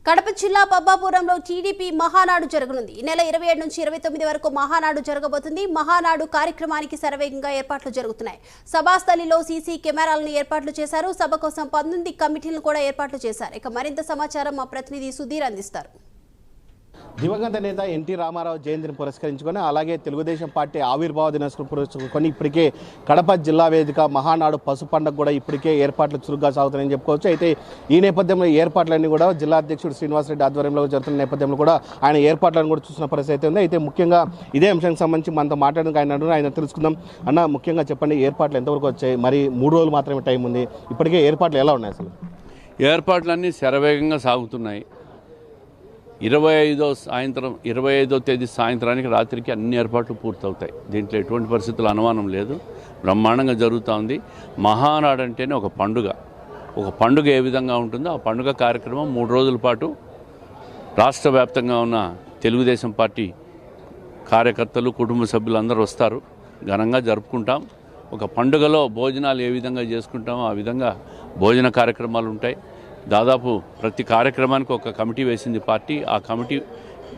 కడప జిల్లా పబ్బాపురంలో టీడీపీ మహానాడు జరగనుంది. ఈ నెల 27 నుంచి 29 వరకు మహానాడు జరగబోతుంది. మహానాడు కార్యక్రమానికి శరవేగంగా ఏర్పాట్లు జరుగుతున్నాయి. సభాస్థలిలో సీసీ కెమెరాలను ఏర్పాట్లు చేశారు. సభ కోసం 19 కమిటీలను కూడా ఏర్పాట్లు చేశారు. ఇక మరింత సమాచారం మా ప్రతినిధి సుధీర్ అందిస్తారు. దివంగత నేత ఎన్టీ రామారావు జయంతిని పురస్కరించుకొని అలాగే తెలుగుదేశం పార్టీ ఆవిర్భావ దినోత్సవం పురస్కరించుకొని ఇప్పటికే కడప జిల్లా వేదిక మహానాడు పసు పండుగ కూడా ఇప్పటికే ఏర్పాట్లు చురుగ్గా సాగుతున్నాయని చెప్పుకోవచ్చు. అయితే ఈ నేపథ్యంలో ఏర్పాట్లన్నీ కూడా జిల్లా అధ్యక్షుడు శ్రీనివాసరెడ్డి ఆధ్వర్యంలో జరుగుతున్న నేపథ్యంలో కూడా ఆయన ఏర్పాట్లను కూడా చూసిన పరిస్థితి ఉంది. అయితే ముఖ్యంగా ఇదే అంశానికి సంబంధించి మనతో మాట్లాడడానికి ఆయన తెలుసుకుందాం. అన్న, ముఖ్యంగా చెప్పండి, ఏర్పాట్లు ఎంతవరకు వచ్చాయి? మరి 3 రోజులు మాత్రమే టైం ఉంది. ఇప్పటికే ఏర్పాట్లు ఎలా ఉన్నాయి? అసలు ఏర్పాట్లన్నీ శరవేగంగా సాగుతున్నాయి. 25వ తేదీ సాయంత్రానికి రాత్రికి అన్ని ఏర్పాట్లు పూర్తవుతాయి. దీంట్లో ఎటువంటి పరిస్థితులు అనుమానం లేదు. బ్రహ్మాండంగా జరుగుతూ ఉంది. మహానాడు అంటేనే ఒక పండుగ. ఒక పండుగ ఏ విధంగా ఉంటుందో ఆ పండుగ కార్యక్రమం 3 రోజుల పాటు రాష్ట్ర వ్యాప్తంగా ఉన్న తెలుగుదేశం పార్టీ కార్యకర్తలు, కుటుంబ సభ్యులు అందరూ వస్తారు. ఘనంగా జరుపుకుంటాం. ఒక పండుగలో భోజనాలు ఏ విధంగా చేసుకుంటామో ఆ విధంగా భోజన కార్యక్రమాలు ఉంటాయి. దాదాపు ప్రతి కార్యక్రమానికి ఒక కమిటీ వేసింది పార్టీ. ఆ కమిటీ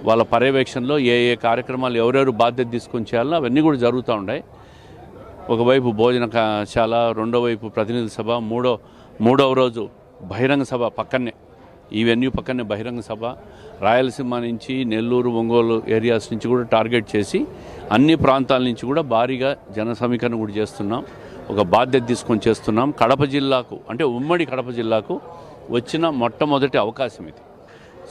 వాళ్ళ పర్యవేక్షణలో ఏ కార్యక్రమాలు ఎవరెవరు బాధ్యత తీసుకొని చేయాలో అవన్నీ కూడా జరుగుతూ ఉన్నాయి. ఒకవైపు భోజనశాల, రెండో వైపు ప్రతినిధి సభ, మూడవ రోజు బహిరంగ సభ పక్కనే, ఈ వెన్యూ పక్కనే బహిరంగ సభ. రాయలసీమ నుంచి నెల్లూరు, ఒంగోలు ఏరియాస్ నుంచి కూడా టార్గెట్ చేసి అన్ని ప్రాంతాల నుంచి కూడా భారీగా జన సమీకరణ కూడా చేస్తున్నాం. ఒక బాధ్యత తీసుకొని చేస్తున్నాం. కడప జిల్లాకు, అంటే ఉమ్మడి కడప జిల్లాకు వచ్చిన మొట్టమొదటి అవకాశం ఇది.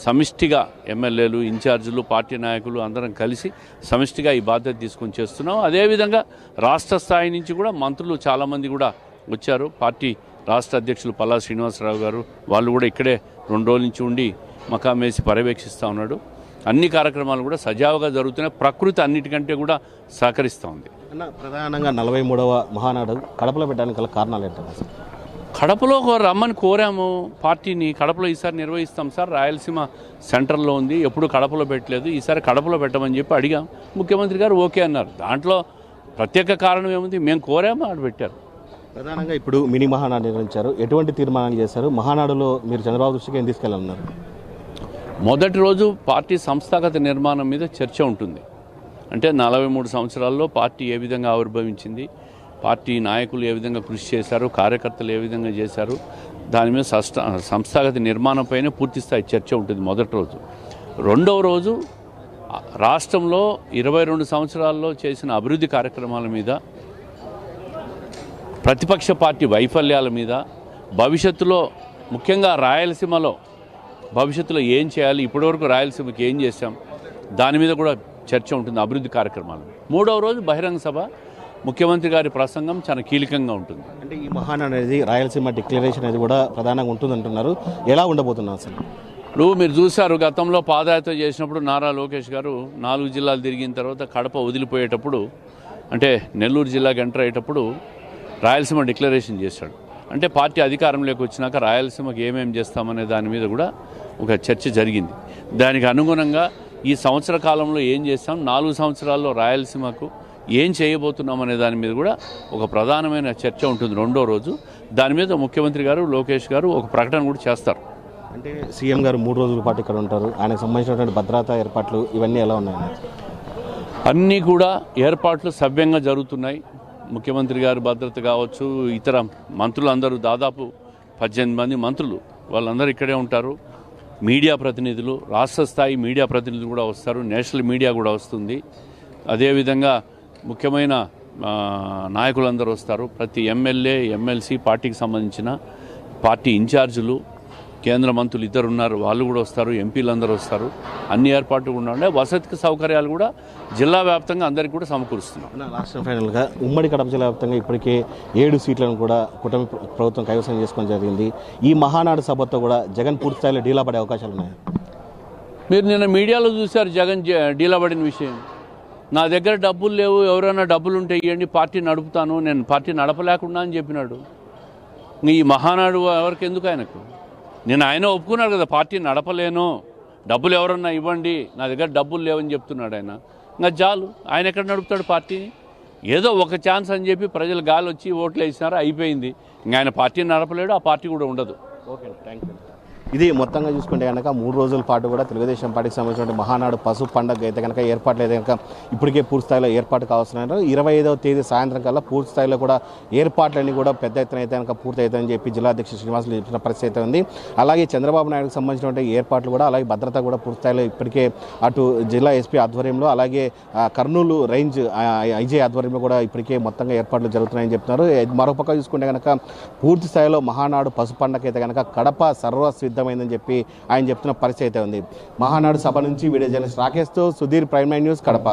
సమిష్టిగా ఎమ్మెల్యేలు, ఇన్ఛార్జీలు, పార్టీ నాయకులు అందరం కలిసి సమిష్టిగా ఈ బాధ్యత తీసుకొని చేస్తున్నాం. అదేవిధంగా రాష్ట్ర స్థాయి నుంచి కూడా మంత్రులు చాలామంది కూడా వచ్చారు. పార్టీ రాష్ట్ర అధ్యక్షులు పల్లా శ్రీనివాసరావు గారు వాళ్ళు కూడా ఇక్కడే 2 రోజుల నుంచి ఉండి మకాం వేసి పర్యవేక్షిస్తూ ఉన్నాడు. అన్ని కార్యక్రమాలు కూడా సజావుగా జరుగుతున్నాయి. ప్రకృతి అన్నిటికంటే కూడా సహకరిస్తూ ఉంది. ప్రధానంగా 43వ మహానాడు కడపలో పెట్టడానికి గల కారణాలు ఏంటంటే, కడపలో రమ్మని కోరాము పార్టీని. కడపలో ఈసారి నిర్వహిస్తాం సార్, రాయలసీమ సెంటర్లో ఉంది, ఎప్పుడు కడపలో పెట్టలేదు, ఈసారి కడపలో పెట్టమని చెప్పి అడిగాం. ముఖ్యమంత్రి గారు ఓకే అన్నారు. దాంట్లో ప్రత్యేక కారణం ఏముంది? మేము కోరాము, ఆడ పెట్టారు. ప్రధానంగా ఇప్పుడు మినీ మహానాడు నిర్వహించారు. ఎటువంటి తీర్మానాలు చేశారు? మహానాడులో మీరు చంద్రబాబు దృష్టికి ఏం తీసుకెళ్ళాలన్నారు? మొదటి రోజు పార్టీ సంస్థాగత నిర్మాణం మీద చర్చ ఉంటుంది. అంటే 43 సంవత్సరాల్లో పార్టీ ఏ విధంగా ఆవిర్భవించింది, పార్టీ నాయకులు ఏ విధంగా కృషి చేశారు, కార్యకర్తలు ఏ విధంగా చేశారు, దాని మీద సంస్థాగత నిర్మాణంపైనే పూర్తిస్థాయి చర్చ ఉంటుంది మొదటి రోజు. రెండవ రోజు రాష్ట్రంలో 22 సంవత్సరాల్లో చేసిన అభివృద్ధి కార్యక్రమాల మీద, ప్రతిపక్ష పార్టీ వైఫల్యాల మీద, భవిష్యత్తులో ముఖ్యంగా రాయలసీమలో భవిష్యత్తులో ఏం చేయాలి, ఇప్పటివరకు రాయలసీమకి ఏం చేశాం, దాని మీద కూడా చర్చ ఉంటుంది అభివృద్ధి కార్యక్రమాలు. 3వ రోజు బహిరంగ సభ, ముఖ్యమంత్రి గారి ప్రసంగం చాలా కీలకంగా ఉంటుంది. అంటే ఈ మహానాడు అనేది రాయలసీమ డిక్లరేషన్ అనేది కూడా ప్రధానంగా ఉంటుందంటున్నారు. ఎలా ఉండబోతున్నారు అసలు? ఇప్పుడు మీరు చూశారు, గతంలో పాదయాత్ర చేసినప్పుడు నారా లోకేష్ గారు 4 జిల్లాలు తిరిగిన తర్వాత కడప వదిలిపోయేటప్పుడు, అంటే నెల్లూరు జిల్లాకి ఎంటర్ అయ్యేటప్పుడు రాయలసీమ డిక్లరేషన్ చేశాడు. అంటే పార్టీ అధికారంలోకి వచ్చినాక రాయలసీమకి ఏమేమి చేస్తామనే దాని మీద కూడా ఒక చర్చ జరిగింది. దానికి అనుగుణంగా ఈ సంవత్సర కాలంలో ఏం చేస్తాం, 4 సంవత్సరాల్లో రాయలసీమకు ఏం చేయబోతున్నాం అనే దాని మీద కూడా ఒక ప్రధానమైన చర్చ ఉంటుంది రెండో రోజు. దాని మీద ముఖ్యమంత్రి గారు, లోకేష్ గారు ఒక ప్రకటన కూడా చేస్తారు. అంటే సీఎం గారు 3 రోజుల పాటు ఇక్కడ ఉంటారు. ఆయనకు సంబంధించినటువంటి భద్రతా ఏర్పాట్లు ఇవన్నీ ఎలా ఉన్నాయి? అన్నీ కూడా ఏర్పాట్లు సవ్యంగా జరుగుతున్నాయి. ముఖ్యమంత్రి గారి భద్రత కావచ్చు, ఇతర మంత్రులు అందరూ, దాదాపు 18 మంది మంత్రులు, వాళ్ళందరూ ఇక్కడే ఉంటారు. మీడియా ప్రతినిధులు, రాష్ట్ర స్థాయి మీడియా ప్రతినిధులు కూడా వస్తారు, నేషనల్ మీడియా కూడా వస్తుంది. అదేవిధంగా ముఖ్యమైన నాయకులందరూ వస్తారు. ప్రతి ఎమ్మెల్యే, ఎమ్మెల్సీ, పార్టీకి సంబంధించిన పార్టీ ఇన్ఛార్జీలు, కేంద్ర మంత్రులు ఇద్దరు ఉన్నారు, వాళ్ళు కూడా వస్తారు. ఎంపీలందరూ వస్తారు. అన్ని ఏర్పాట్లు కూడా ఉన్నాయి. వసతి సౌకర్యాలు కూడా జిల్లా వ్యాప్తంగా అందరికీ కూడా సమకూరుస్తున్నాం. లాస్ట్ ఫైనల్గా ఉమ్మడి కడప జిల్లా వ్యాప్తంగా ఇప్పటికే 7 సీట్లను కూడా కూటమి ప్రభుత్వం కైవసం చేసుకోవడం జరిగింది. ఈ మహానాడు సభతో కూడా జగన్ పూర్తి స్థాయిలో డీలా పడే అవకాశాలు ఉన్నాయి. మీరు నిన్న మీడియాలో చూశారు జగన్ డీలా పడిన విషయం. నా దగ్గర డబ్బులు లేవు, ఎవరైనా డబ్బులు ఉంటే ఇవ్వండి, పార్టీ నడుపుతాను, నేను పార్టీ నడపలేకుండా అని చెప్పినాడు. ఈ మహానాడు ఎవరికి ఎందుకు? ఆయనకు ఆయన ఒప్పుకున్నాడు కదా, పార్టీ నడపలేను, డబ్బులు ఎవరన్నా ఇవ్వండి, నా దగ్గర డబ్బులు లేవని చెప్తున్నాడు ఆయన. ఇంకా చాలు, ఆయన ఎక్కడ నడుపుతాడు పార్టీని? ఏదో ఒక ఛాన్స్ అని చెప్పి ప్రజలు గాలి వచ్చి ఓట్లు వేసినారు, అయిపోయింది. ఇంకా ఆయన పార్టీని నడపలేడు, ఆ పార్టీ కూడా ఉండదు. Okay, thank you. ఇది మొత్తంగా చూసుకుంటే కనుక 3 రోజుల పాటు కూడా తెలుగుదేశం పార్టీకి సంబంధించిన మహానాడు పసుపు పండుగ అయితే కనుక ఏర్పాట్లు అయితే కనుక ఇప్పటికే పూర్తి స్థాయిలో ఏర్పాటు కావాల్సిన 25వ తేదీ సాయంత్రం కల్లా పూర్తి స్థాయిలో కూడా ఏర్పాట్లన్నీ కూడా పెద్ద ఎత్తున అయితే కనుక పూర్తి అవుతాయని చెప్పి జిల్లా అధ్యక్షుడు శ్రీనివాసులు చెప్పిన పరిస్థితి అయితే ఉంది. అలాగే చంద్రబాబు నాయుడుకు సంబంధించినటువంటి ఏర్పాట్లు కూడా అలాగే భద్రత కూడా పూర్తి స్థాయిలో ఇప్పటికే అటు జిల్లా ఎస్పీ ఆధ్వర్యంలో అలాగే కర్నూలు రేంజ్ ఐజీ ఆధ్వర్యంలో కూడా ఇప్పటికే మొత్తంగా ఏర్పాట్లు జరుగుతున్నాయని చెప్తున్నారు. మరోపక్క చూసుకుంటే కనుక పూర్తి స్థాయిలో మహానాడు పసుపు పండుగ అయితే కనుక కడప సర్వసిద్ధమైందని చెప్పి ఆయన చెప్తున్న పరిస్థితి అయితే ఉంది. మహానాడు సభ నుంచి వీడియో జర్నలిస్ట్ రాకేష్తో సుధీర్, ప్రైమ్9 న్యూస్, కడప.